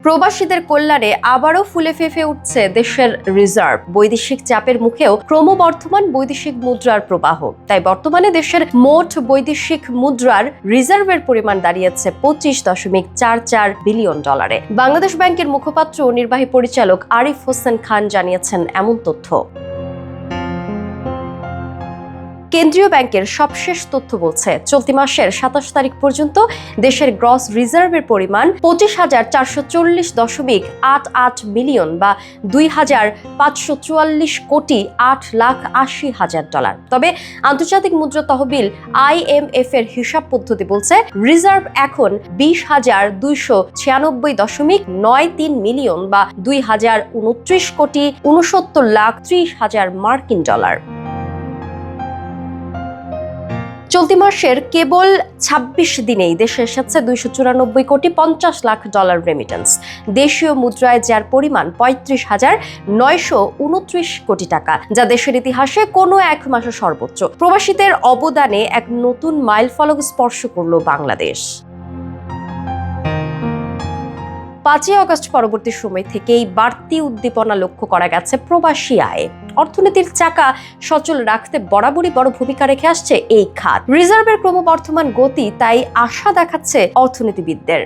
প্রবাসীদের কল্যাণে আবারও ফুলে ফেঁপে উঠছে দেশের রিজার্ভ। বৈদেশিক চাপের মুখেও ক্রমবর্ধমান বৈদেশিক মুদ্রার প্রবাহ। তাই বর্তমানে দেশের মোট বৈদেশিক মুদ্রার রিজার্ভের পরিমাণ দাঁড়িয়েছে $25.44 বিলিয়ন। বাংলাদেশ ব্যাংকের মুখপাত্র ও নির্বাহী পরিচালক আরিফ হোসেন খান জানিয়েছেন এমন তথ্য। কেন্দ্রীয় ব্যাংকের সবশেষ তথ্য বলছে, চলতি মাসের 27 তারিখ পর্যন্ত দেশের গ্রস রিজার্ভের পরিমাণ $25,440.88 মিলিয়ন বা $2,544,8,80,000। তবে আন্তর্জাতিক মুদ্রা তহবিল IMF এর হিসাব পদ্ধতি বলছে, রিজার্ভ এখন $20,296.93 মিলিয়ন বা $2,029,69,30,000 মার্কিন ডলার। চলতি মাসের কেবল 26 দিনেই দেশে এসেছে $294,50,00,000 রেমিটেন্স। দেশীয় মুদ্রায় যার পরিমাণ $35,929 কোটি টাকা, যা দেশের ইতিহাসে কোনো এক মাসে সর্বোচ্চ। প্রবাসীদের অবদানে এক নতুন মাইলফলক স্পর্শ করল বাংলাদেশ। 5 আগস্ট পরবর্তী সময় থেকেই বাড়তি উদ্দীপনা লক্ষ্য করা গেছে প্রবাসী আয়ে। অর্থনীতির চাকা সচল রাখতে বরাবরই বড় ভূমিকা রেখে আসছে এই খাত। রিজার্ভের ক্রমবর্ধমান গতি তাই আশা দেখাচ্ছে অর্থনীতিবিদদের।